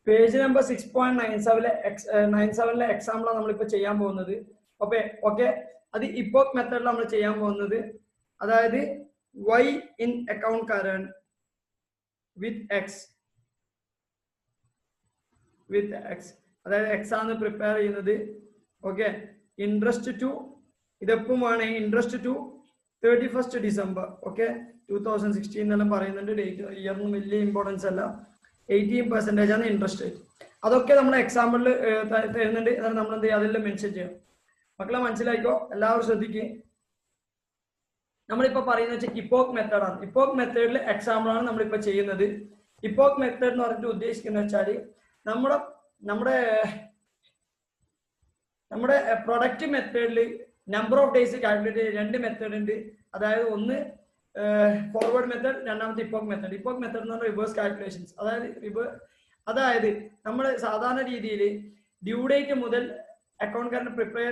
Page number 6.97 എക്സാമ്പിളാണ് നമ്മളിപ്പോൾ ചെയ്യാൻ പോകുന്നത്. ഓക്കെ അത് ഇപ്പോക് മെത്തേഡിൽ നമ്മൾ ചെയ്യാൻ പോകുന്നത്. അതായത് y in account current with X അതായത് എക്സ് ആണ് പ്രിപ്പയർ ചെയ്യുന്നത്. ഓക്കെ ഇൻട്രസ്റ്റ് ടു ഇതെപ്പുമാണ് interest to 31st December. Okay 2016 എന്നെല്ലാം പറയുന്നുണ്ട്. ഡേറ്റ് ഇയറിന് വലിയ ഇമ്പോർട്ടൻസ് അല്ല. 18% ആണ് ഇൻട്രസ്റ്റ് റേറ്റ്. അതൊക്കെ നമ്മൾ എക്സാമ്പിളിൽ തരുന്നുണ്ട്. എന്നാൽ നമ്മൾ എന്ത് ചെയ്യുക, അതെല്ലാം മെൻഷൻ ചെയ്യാം. മക്കളെ മനസ്സിലായിക്കോ, എല്ലാവരും ശ്രദ്ധിക്കുക. നമ്മളിപ്പോൾ പറയുന്നത് വെച്ചാൽ ഇപ്പോക് മെത്തേഡാണ്. ഇപ്പോക് മെത്തേഡിൽ എക്സാമ്പിളാണ് നമ്മളിപ്പോൾ ചെയ്യുന്നത്. ഇപ്പോക് മെത്തേഡ് എന്ന് പറഞ്ഞിട്ട് ഉദ്ദേശിക്കുന്നത് വെച്ചാൽ നമ്മുടെ പ്രൊഡക്റ്റ് മെത്തേഡിൽ നമ്പർ ഓഫ് ഡേയ്സ് കാൽക്കുലേറ്റ് ചെയ്ത് 2 മെത്തേഡ് ഉണ്ട്. അതായത് ഒന്ന് ഫോർവേഡ് മെത്തേഡ്, രണ്ടാമത്തെ ഇപ്പോക് മെത്തേഡ്. ഇപ്പോക് മെത്തേഡ് എന്ന് പറഞ്ഞാൽ റിവേഴ്സ് കാൽക്കുലേഷൻസ്. അതായത് നമ്മൾ സാധാരണ രീതിയിൽ ഡ്യൂ ഡേറ്റ് മുതൽ അക്കൗണ്ട് കറണ്ട് പ്രിപ്പയർ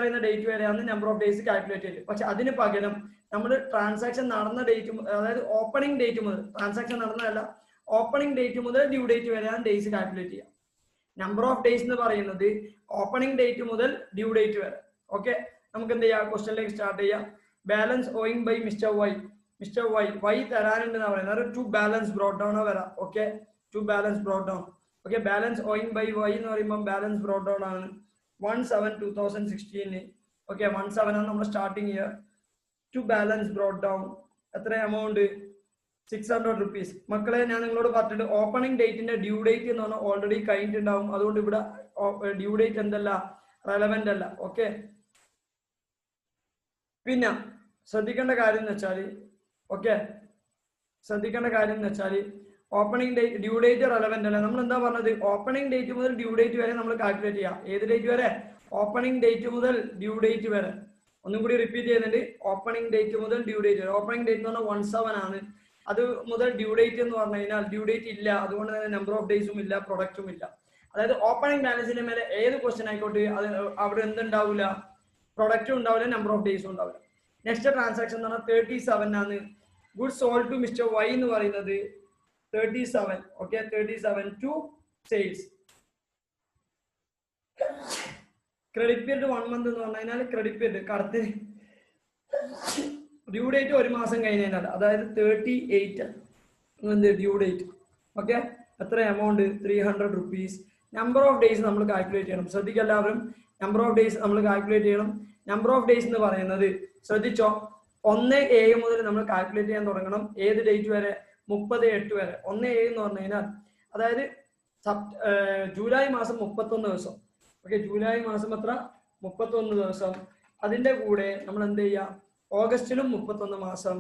ചെയ്യുന്ന ഡേറ്റ് വരെയാണ് നമ്പർ ഓഫ് ഡേയ്സ് കാൽക്കുലേറ്റ് ചെയ്തത്. പക്ഷെ അതിന് പകരം നമ്മൾ ട്രാൻസാക്ഷൻ നടന്ന ഡേറ്റ്, അതായത് ഓപ്പണിംഗ് ഡേറ്റ് മുതൽ, ട്രാൻസാക്ഷൻ നടന്നതല്ല, ഓപ്പണിംഗ് ഡേറ്റ് മുതൽ ഡ്യൂ ഡേറ്റ് വരെയാണ് ഡേയ്സ് കാൽക്കുലേറ്റ് ചെയ്യുക. നമ്പർ ഓഫ് ഡേയ്സ് എന്ന് പറയുന്നത് ഓപ്പണിംഗ് ഡേറ്റ് മുതൽ ഡ്യൂ ഡേറ്റ് വരെ. ഓക്കെ നമുക്ക് എന്ത് ചെയ്യാം, ക്വസ്റ്റ്യനിലേക്ക് സ്റ്റാർട്ട് ചെയ്യാം. Balance owing by mister Y തരാനുണ്ടെന്ന് പറയുന്നത് ടു ബാലൻസ് ബ്രോട്ട് ഡൗൺ വരാം. Okay to balance brought down. Okay balance owing by Y എന്ന് പറയുമ്പോൾ ബാലൻസ് ബ്രോട്ട് ഡൗൺ ആണ് 1/7/2016. ഓക്കെ 1/7 ആണ് നമ്മുടെ starting year. To balance brought down എത്ര എമൗണ്ട് 600 rupees. മക്കളെ ഞാൻ നിങ്ങളോട് പറഞ്ഞിട്ട് ഓപ്പണിംഗ് ഡേറ്റിന്റെ ഡ്യൂ ഡേറ്റ് എന്ന് പറഞ്ഞാൽ ഓൾറെഡി കഴിഞ്ഞിട്ടുണ്ടാവും. അതുകൊണ്ട് ഇവിടെ ഡ്യൂ ഡേറ്റ് എന്തല്ല, റെലവെന്റ് അല്ല. ഓക്കെ പിന്നെ ശ്രദ്ധിക്കേണ്ട കാര്യം എന്ന് വെച്ചാൽ opening date due date relevant അല്ല. നമ്മൾ എന്താ പറഞ്ഞത്, ഓപ്പണിംഗ് ഡേറ്റ് മുതൽ ഡ്യൂ ഡേറ്റ് വരെ നമ്മൾ കാൽക്കുലേറ്റ് ചെയ്യാം. ഏത് ഡേറ്റ് വരെ, ഓപ്പണിംഗ് ഡേറ്റ് മുതൽ ഡ്യൂ ഡേറ്റ് വരെ. ഒന്നും കൂടി റിപ്പീറ്റ് ചെയ്യുന്നുണ്ട്, ഓപ്പണിംഗ് ഡേറ്റ് മുതൽ ഡ്യൂ ഡേറ്റ് വരെ. ഓപ്പണിംഗ് ഡേറ്റ് എന്ന് പറഞ്ഞാൽ 1/7 ആണ്. അത് മുതൽ ഡ്യൂ ഡേറ്റ് എന്ന് പറഞ്ഞു കഴിഞ്ഞാൽ ഡ്യൂ ഡേറ്റ് ഇല്ല, അതുകൊണ്ട് തന്നെ നമ്പർ ഓഫ് ഡേയ്സും ഇല്ല, പ്രൊഡക്റ്റും ഇല്ല. അതായത് ഓപ്പണിംഗ് ബാലൻസിന്റെ മേലെ ഏത് ക്വസ്റ്റ്യൻ ആയിക്കോട്ടെ അത് അവിടെ എന്തുണ്ടാവില്ല, പ്രൊഡക്റ്റും ഉണ്ടാവില്ല, നമ്പർ ഓഫ് ഡേയ്സും ഉണ്ടാവില്ല. നെക്സ്റ്റ് ട്രാൻസാക്ഷൻ എന്ന് പറഞ്ഞാൽ 37 ആണ്. Good sold to mister Y എന്ന് പറയുന്നത് 37. Okay 37 to sales. Credit period 1 month എന്ന് പറഞ്ഞു കഴിഞ്ഞാൽ ക്രെഡിറ്റ് പീരീഡ് കടത്തിന് ഡ്യൂ ഡേറ്റ് 1 മാസം കഴിഞ്ഞാൽ, അതായത് 38 ഡ്യൂ ഡേറ്റ്. ഓക്കെ എത്ര amount 300 rupees. Number of days നമ്മൾ കാൽക്കുലേറ്റ് ചെയ്യണം. ശ്രദ്ധിക്കുക എല്ലാവരും, നമ്പർ ഓഫ് ഡേയ്സ് നമ്മൾ കാൽക്കുലേറ്റ് ചെയ്യണം. നമ്പർ ഓഫ് ഡേയ്സ് എന്ന് പറയുന്നത് ശ്രദ്ധിച്ചോ, 1/7 മുതൽ നമ്മൾ കാൽക്കുലേറ്റ് ചെയ്യാൻ തുടങ്ങണം. ഏത് ഡേറ്റ് വരെ, 30/8 വരെ. 1/7 എന്ന് പറഞ്ഞു കഴിഞ്ഞാൽ അതായത് ജൂലൈ മാസം 31 ദിവസം. ഓക്കെ ജൂലൈ മാസം എത്ര, 31 ദിവസം. അതിന്റെ കൂടെ നമ്മൾ എന്ത് ചെയ്യുക, ഓഗസ്റ്റിലും 31 മാസം.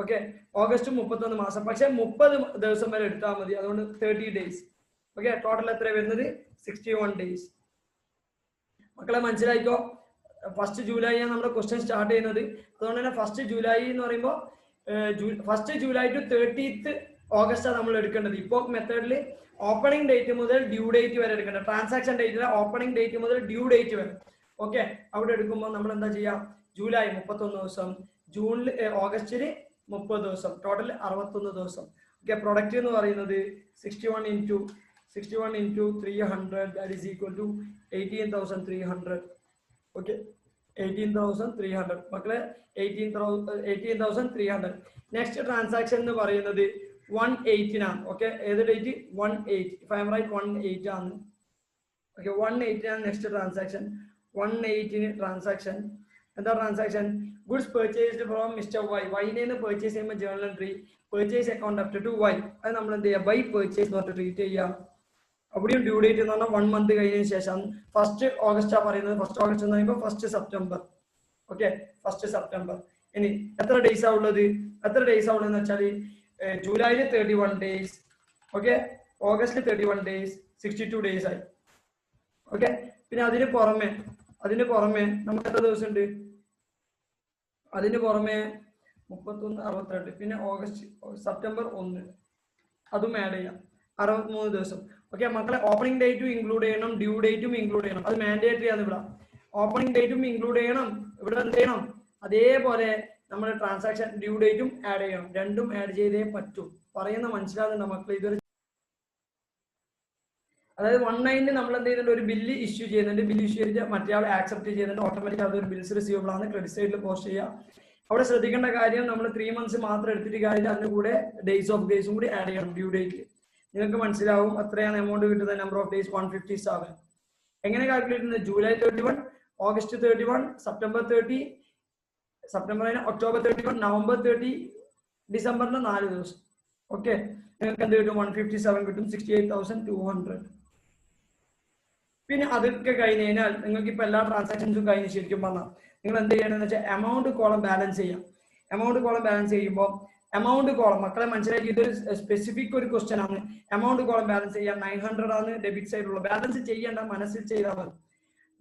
ഓക്കെ ഓഗസ്റ്റും 31 മാസം. പക്ഷെ 30 ദിവസം വരെ എടുത്താൽ മതി, അതുകൊണ്ട് 30 days. ഓക്കെ ടോട്ടൽ എത്ര വരുന്നത് 61 days. മക്കളെ മനസ്സിലായിക്കോ. 1st July ആണ് നമ്മുടെ ക്വസ്റ്റ്യൻ സ്റ്റാർട്ട് ചെയ്യുന്നത്. അതുകൊണ്ട് തന്നെ 1st July എന്ന് പറയുമ്പോൾ 1st July to 30th August ആണ് നമ്മൾ എടുക്കേണ്ടത്. ഇപ്പോക് മെത്തേഡിൽ ഓപ്പണിംഗ് ഡേറ്റ് മുതൽ ഡ്യൂ ഡേറ്റ് വരെ എടുക്കേണ്ടത്. ട്രാൻസാക്ഷൻ ഡേറ്റിലെ ഓപ്പണിംഗ് ഡേറ്റ് മുതൽ ഡ്യൂ ഡേറ്റ് വരെ. ഓക്കെ അവിടെ എടുക്കുമ്പോൾ നമ്മൾ എന്താ ചെയ്യുക, ജൂലൈ 31 ദിവസം, ജൂണിൽ ഓഗസ്റ്റിൽ 30 ദിവസം, ടോട്ടൽ 61 ദിവസം. ഓക്കെ പ്രൊഡക്റ്റ് എന്ന് പറയുന്നത് 61 into 300 that is equal to 18,300. Okay 18,300 മക്കളെ 18,300. നെക്സ്റ്റ് ട്രാൻസാക്ഷൻ എന്ന് പറയുന്നത് 1/8 ആണ്. ഓക്കെ ഏത് date 1/8, if I am right 1/8 ആണ്. ഓക്കെ 1/8 ആണ് നെക്സ്റ്റ് ട്രാൻസാക്ഷൻ. 1/8 ട്രാൻസാക്ഷൻ എന്താ transaction, goods purchased from mister വൈനെ പർച്ചേസ് ചെയ്യുമ്പോൾ journal entry purchase account up to Y, അത് നമ്മൾ എന്ത് ചെയ്യുക, ബൈ പർച്ചേസ് എന്ന് പറഞ്ഞിട്ട് ട്രീറ്റ് ചെയ്യുക. അവിടെയും ഡ്യൂ ഡേറ്റ് എന്ന് പറഞ്ഞാൽ 1 month കഴിഞ്ഞതിന് ശേഷം 1st August പറയുന്നത്. 1st August എന്ന് പറയുമ്പോൾ 1st September. Okay 1st September. ഇനി എത്ര ഡേയ്സ് ആ ഉള്ളത് എന്ന് വെച്ചാൽ ജൂലൈയിൽ 31 days. ഓക്കെ ഓഗസ്റ്റിൽ 31 days, 62 days ആയി. ഓക്കെ പിന്നെ അതിന് പുറമെ നമുക്ക് എത്ര ദിവസം ഉണ്ട്, അതിന് പുറമെ 31, 62, പിന്നെ സെപ്റ്റംബർ 1 അതും ആഡ് ചെയ്യാം, 63 ദിവസം. ഓക്കെ മക്കളെ ഓപ്പണിംഗ് ഡേറ്റും ഇൻക്ലൂഡ് ചെയ്യണം, ഡ്യൂ ഡേറ്റും ഇൻക്ലൂഡ് ചെയ്യണം. അത് മാൻഡേറ്ററി ആണ് ഇവിടെ. ഓപ്പണിംഗ് ഡേറ്റും ഇൻക്ലൂഡ് ചെയ്യണം, ഇവിടെ എന്ത് ചെയ്യണം, അതേപോലെ നമ്മൾ ട്രാൻസാക്ഷൻ ഡ്യൂ ഡേറ്റും ആഡ് ചെയ്യണം. രണ്ടും ആഡ് ചെയ്തേ പറ്റൂ. പറയുന്ന മനസ്സിലാകുന്നുണ്ടോ മക്കളെ? ഇതൊരു അതായത് 19 നമ്മൾ എന്ത് ചെയ്യുന്നുണ്ട്, ഒരു ബില്ല് ഇഷ്യൂ ചെയ്യുന്നുണ്ട്. ബില്ല് ഇഷ്യൂ ചെയ്ത് മറ്റേ ആൾ ആക്സെപ്റ്റ് ചെയ്യുന്നുണ്ട്. ഓട്ടോമാറ്റിക് അതൊരു ബിൽസ് റിസീവബിൾ ആണ്, ക്രെഡിറ്റ് സൈഡിൽ പോസ്റ്റ് ചെയ്യുക. അവിടെ ശ്രദ്ധിക്കേണ്ട കാര്യം, നമ്മൾ 3 months മാത്രം എടുത്തിട്ട് കാര്യം, അതിന്റെ കൂടെ ഡേയ്സ് ഓഫ് ഡേയ്സും കൂടി ആഡ് ചെയ്യണം. ഡ്യൂ ഡേറ്റ് നിങ്ങൾക്ക് മനസ്സിലാവും എത്രയാണ് എമൗണ്ട് കിട്ടുന്നത്. Number of days 157. എങ്ങനെ കാൽക്കുലേറ്റ് ചെയ്യുന്നത്? July 31, August 31, September 30, October 31, November 30, ഡിസംബറിന് 4 ദിവസം. ഓക്കെ, നിങ്ങൾക്ക് എന്ത് കിട്ടും? 157 കിട്ടും, 68,200. പിന്നെ അതൊക്കെ കഴിഞ്ഞ് കഴിഞ്ഞാൽ നിങ്ങൾക്ക് ഇപ്പൊ എല്ലാ ട്രാൻസാക്ഷൻസും കഴിഞ്ഞ് ശരിക്കും പറഞ്ഞാൽ നിങ്ങൾ എന്ത് ചെയ്യണമെന്ന് വെച്ചാൽ എമൗണ്ട് കോളം ബാലൻസ് ചെയ്യാം. എമൗണ്ട് കോളം ബാലൻസ് ചെയ്യുമ്പോൾ എമൗണ്ട് കോളം മക്കളെ മനസ്സിലാക്കി, ഇതൊരു സ്പെസിഫിക് ഒരു ക്വസ്റ്റ്യൻ ആണ്. എമൗണ്ട് കോളം ബാലൻസ് ചെയ്യാം. 900 ആണ് ഡെബിറ്റ് സൈഡിലുള്ളത്. ബാലൻസ് ചെയ്യേണ്ട, മനസ്സിൽ ചെയ്താൽ മതി.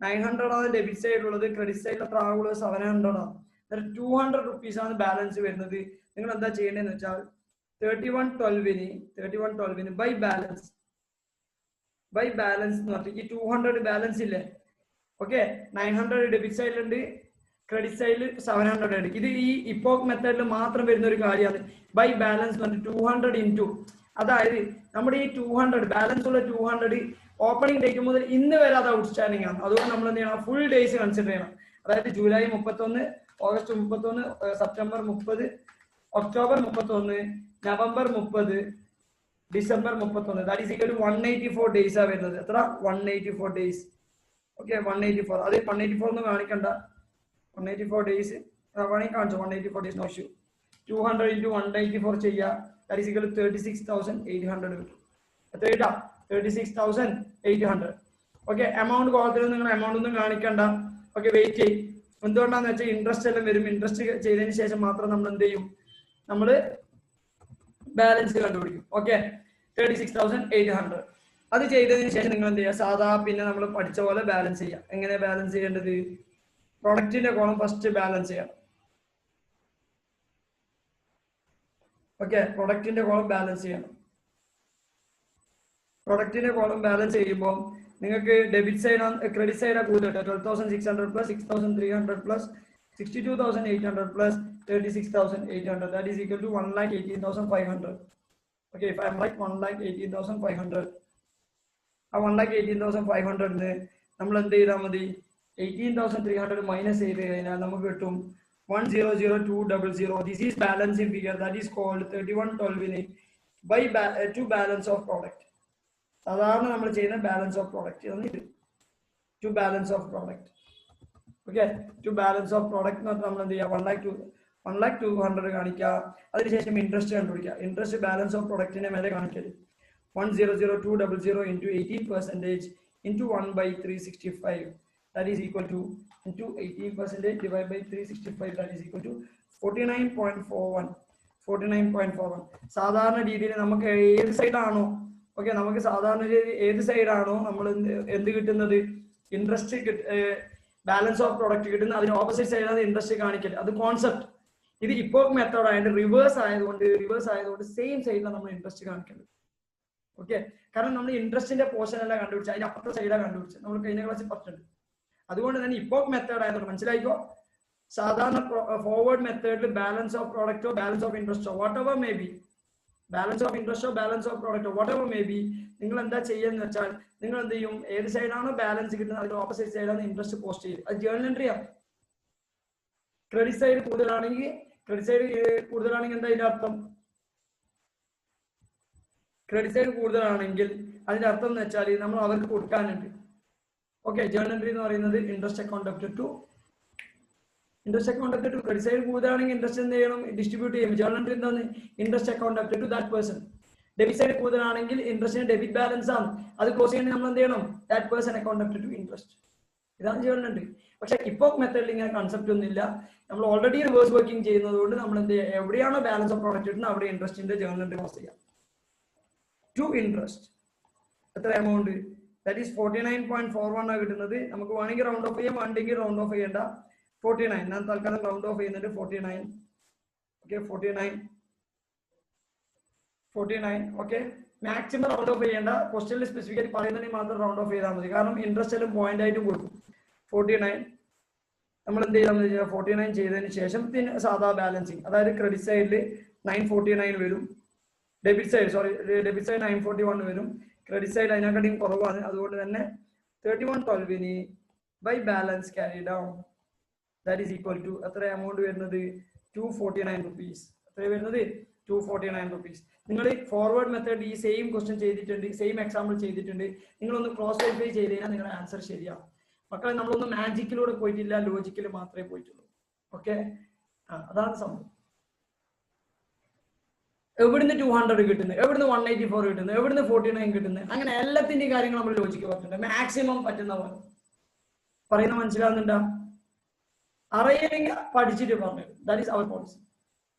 900 ആണ് ഡെബിറ്റ് സൈഡിലുള്ളത്. ക്രെഡിറ്റ് സൈഡിൽ എത്ര ആകുള്ളത്? 700 ആണ്. 200 rupees ആണ് ബാലൻസ് വരുന്നത്. നിങ്ങൾ എന്താ ചെയ്യേണ്ടതെന്ന് വെച്ചാൽ 3112 ബൈ ബാലൻസ് എന്ന് പറഞ്ഞിട്ട് ഈ 200 ബാലൻസ് ഇല്ലേ? ഓക്കെ, 900 ഡെബിറ്റ് സൈഡിലുണ്ട്, ക്രെഡിറ്റ് സൈഡിൽ 700 ഉണ്ട്. ഇത് ഈ ഇപ്പോക് മെത്തേഡിൽ മാത്രം വരുന്ന ഒരു കാര്യമാണ്. ബൈ ബാലൻസ് എന്ന് പറഞ്ഞിട്ട് 200 ഇൻറ്റു, അതായത് നമ്മുടെ ഈ 200 ബാലൻസ് ഉള്ള 200 ഓപ്പണിംഗ് ഡേറ്റ് മുതൽ ഇന്ന് വരെ അത് ഔട്ട്സ്റ്റാൻഡിംഗ് ആണ്. അതുകൊണ്ട് നമ്മൾ എന്ത് ചെയ്യണം? ഫുൾ ഡേയ്സ് കൺസിഡർ ചെയ്യണം. അതായത് July 31, August 31, September 30, October 31, November 30, December 31. That is equal to 184 days ആ വരുന്നത്. എത്ര? 184 ഡേയ്സ്. ഓക്കെ, 184. അത് 184 ഒന്നും കാണിക്കണ്ട. 184 ഡേയ്സ് വേണമെങ്കിൽ കാണിച്ചു. 184 ഡേയ്സ്, നോ ഇഷ്യൂ. 200 ഇൻറ്റു 184 ചെയ്യുക. ദാറ്റ് ഈസ് ഈക്വൽ ടു 36,800 കിട്ടും. എത്ര കിട്ടാ? 36,800. ഓക്കെ, എമൗണ്ട് കോളത്തിൽ നിങ്ങൾ എമൗണ്ട് ഒന്നും കാണിക്കണ്ട. ഓക്കെ, വെയിറ്റ് ചെയ്യും. എന്തുകൊണ്ടാന്ന് വെച്ചാൽ ഇൻട്രസ്റ്റ് എല്ലാം വരും. ഇൻട്രസ്റ്റ് ചെയ്തതിന് ശേഷം മാത്രം നമ്മൾ എന്ത് ചെയ്യും? നമ്മൾ ബാലൻസ് കണ്ടുപിടിക്കും. ഓക്കെ, 36,800. അത് ചെയ്തതിന് ശേഷം നിങ്ങൾ എന്ത് ചെയ്യുക? സാധാ പിന്നെ നമ്മൾ പഠിച്ച പോലെ ബാലൻസ് ചെയ്യുക. എങ്ങനെ ബാലൻസ് ചെയ്യേണ്ടത്? പ്രൊഡക്റ്റിന്റെ കോളം ഫസ്റ്റ് ബാലൻസ് ചെയ്യണം. ഓക്കെ, പ്രൊഡക്റ്റിന്റെ കോളം ബാലൻസ് ചെയ്യണം. പ്രൊഡക്റ്റിന്റെ കോളം ബാലൻസ് ചെയ്യുമ്പോൾ നിങ്ങൾക്ക് ഡെബിറ്റ് സൈഡ് ക്രെഡിറ്റ് സൈഡ് കൂടുതൽ 12,600 plus 6,300 plus 62,800 plus 36,800. That is equal to 1,18,500. Okay, if I am right, 1,18,500. ആ 1,18,500 നമ്മൾ എന്ത് ചെയ്താൽ മതി? 18,300 മൈനസ് ചെയ്ത് കഴിഞ്ഞാൽ നമുക്ക് കിട്ടും 1,002,00. This is balancing figure, that is called 3112 by to balance of product. സാധാരണ നമ്മൾ ചെയ്യുന്ന ബാലൻസ് ഓഫ് പ്രോഡക്റ്റ് ആണ് ഇത്. To balance of product. Okay, to balance of product എന്ന് പറഞ്ഞാൽ നമ്മൾ എന്ത് ചെയ്യുക? 1,02,00 കാണിക്കുക. അതിനുശേഷം ഇൻട്രസ്റ്റ് കണ്ടുപിടിക്കുക. ഇൻട്രസ്റ്റ് ബാലൻസ് ഓഫ് പ്രൊഡക്റ്റിന്റെ മേലെ കാണിക്കരുത്. 1,002,00 into 18% into 1/365. That is equal to into 18% divided by 365. That is equal to 49.41. 49.41. സാധാരണ രീതിയിൽ നമുക്ക് ഏത് സൈഡാണോ, ഓക്കെ, നമുക്ക് സാധാരണ രീതി ഏത് സൈഡാണോ നമ്മൾ എന്ത് കിട്ടുന്നത്? ഇൻട്രസ്റ്റ് ബാലൻസ് ഓഫ് പ്രൊഡക്റ്റ് കിട്ടുന്നത് അതിന് ഓപ്പോസിറ്റ് സൈഡാണ് ഇൻട്രസ്റ്റ് കാണിക്കൽ. അത് കോൺസെപ്റ്റ്. ഇത് ഇപ്പോക് മെത്തേഡ് ആയതുകൊണ്ട് റിവേഴ്സ് ആയതുകൊണ്ട് സെയിം സൈഡിലാണ് നമ്മൾ ഇൻട്രസ്റ്റ് കാണിക്കേണ്ടത്. ഓക്കെ, കാരണം നമ്മൾ ഇൻട്രസ്റ്റിന്റെ പോർഷൻ അല്ല കണ്ടുപിടിച്ചത്, അതിന്റെ അപ്പുറത്തെ സൈഡാണ് കണ്ടുപിടിച്ചത്. നമ്മൾ കഴിഞ്ഞ ക്ലാസ്സിൽ പറഞ്ഞിട്ടുണ്ട്. അതുകൊണ്ട് തന്നെ ഇപ്പോക് മെത്തേഡ് ആയതുകൊണ്ട് മനസ്സിലായിക്കോ. സാധാരണ ഫോർവേഡ് മെത്തേഡിൽ ബാലൻസ് ഓഫ് പ്രോഡക്റ്റോ ബാലൻസ് ഓഫ് ഇൻട്രസ്റ്റോ whatever may be, balance of ഇൻട്രസ്റ്റോ ബാലൻസ് ഓഫ് പ്രോഡക്റ്റോ വാട്ട് എവർ മേ ബി, നിങ്ങൾ എന്താ ചെയ്യുന്നത് വെച്ചാൽ നിങ്ങൾ എന്ത് ചെയ്യും? ഏത് സൈഡാണോ ബാലൻസ് കിട്ടുന്നത് അതിന്റെ ഓപ്പോസിറ്റ് സൈഡാണ് ഇൻട്രസ്റ്റ് പോസ്റ്റ് ചെയ്ത്. അത് ജേർണൽ എൻട്രി ആണ്. ക്രെഡിറ്റ് സൈഡ് കൂടുതലാണെങ്കിൽ എന്താ അതിന്റെ അർത്ഥം? ക്രെഡിറ്റ് സൈഡ് കൂടുതലാണെങ്കിൽ അതിന്റെ അർത്ഥം എന്ന് വെച്ചാൽ നമ്മൾ അവർക്ക് കൊടുക്കാനുണ്ട്. ഓക്കെ, ജേർണൽ എൻട്രി എന്ന് പറയുന്നത് interest account up to credit side കൂടുതലാണെങ്കിൽ ഇൻട്രസ്റ്റ് എന്ത് ചെയ്യണം? ഡിസ്ട്രിബ്യൂട്ട് ചെയ്യും. ജേർണൽ എൻട്രി എന്താണ്? Interest account up to that person. Debit side കൂടുതലാണെങ്കിൽ ഇൻട്രസ്റ്റിന് ഡെബിറ്റ് ബാലൻസ് ആണ്, അത് ക്ലോസ് ചെയ്യണമെങ്കിൽ നമ്മൾ എന്ത് ചെയ്യണം? That person account up to interest. ഇതാണ് ജേർണൽ എൻട്രി. പക്ഷെ ഇപ്പോക് മെത്തേഡിൽ ഇങ്ങനെ കൺസെപ്റ്റ് ഒന്നുമില്ല. നമ്മൾ ഓൾറെഡി റിവേഴ്സ് വർക്കിംഗ് ചെയ്യുന്നത് കൊണ്ട് നമ്മൾ എന്ത് ചെയ്യുക? എവിടെയാണോ ബാലൻസ് ഓഫ് പ്രോഡക്റ്റ് കിട്ടുന്നത് അവിടെ ഇൻട്രസ്റ്റിന്റെ ജേർണൽ എൻട്രി ക്ലോസ് ചെയ്യാം. ടു ഇൻട്രസ്റ്റ് എത്ര എമൗണ്ട്? ദാറ്റ് ഈസ് 49.41 ആണ് കിട്ടുന്നത്. നമുക്ക് വേണമെങ്കിൽ റൗണ്ട് ഓഫ് ചെയ്യാം, വേണ്ടെങ്കിൽ റൗണ്ട് ഓഫ് ചെയ്യേണ്ട. 49. ഞാൻ തൽക്കാലം റൗണ്ട് ഓഫ് ചെയ്യുന്നുണ്ട്. 49. Okay, 49. Okay, maximum round of ചെയ്യേണ്ട. ക്വസ്റ്റ്യനിൽ സ്പെസിഫിക്കായിട്ട് പറയുന്നതിന് മാത്രം റൗണ്ട് ഓഫ് ചെയ്താൽ മതി. കാരണം ഇൻട്രസ്റ്റ് എല്ലാം പോയിന്റ് ആയിട്ട് കൊടുക്കും. 49 നമ്മൾ എന്ത് ചെയ്താൽ മതി? 49 ചെയ്തതിന് ശേഷം പിന്നെ സാധാ ബാലൻസിങ്, അതായത് ക്രെഡിറ്റ് സൈഡിൽ 949 വരും, ഡെബിറ്റ് സൈഡ് 941 വരും, ക്രെഡിറ്റ് സൈഡ് അതിനെക്കാട്ടിയും കുറവാണ്. അതുകൊണ്ട് തന്നെ 3112 by balance carry down that is equal to എത്ര എമൗണ്ട് വരുന്നത് 249 റുപ്പീസ്. എത്ര വരുന്നത് 249 റുപ്പീസ്. നിങ്ങൾ ഫോർവേഡ് മെത്തേഡ് ഈ സെയിം ക്വസ്റ്റ്യൻ ചെയ്തിട്ടുണ്ട്, സെയിം എക്സാമ്പിൾ ചെയ്തിട്ടുണ്ട്. നിങ്ങളൊന്ന് ക്രോസ് വെരിഫൈ ചെയ്ത് കഴിഞ്ഞാൽ നിങ്ങളുടെ ആൻസർ ശരിയാവും. മക്കളെ നമ്മളൊന്നും മാജിക്കിലൂടെ പോയിട്ടില്ല, ലോജിക്കിൽ മാത്രമേ പോയിട്ടുള്ളൂ. ഓക്കെ, അതാണ് സംഭവം. എവിടുന്ന് 200 കിട്ടുന്നത്, എവിടുന്ന് 184 കിട്ടുന്നത്, എവിടുന്ന് 49 കിട്ടുന്നത്, അങ്ങനെ എല്ലാത്തിന്റെയും കാര്യങ്ങൾ നമ്മൾ ലോജിക്ക് പറഞ്ഞിട്ടുണ്ട്. മാക്സിമം പറ്റുന്ന പോലെ പറയുന്ന മനസ്സിലാവുന്നുണ്ടോ? അറിയില്ലെങ്കിൽ പഠിച്ചിട്ട് പറഞ്ഞു. That is our policy.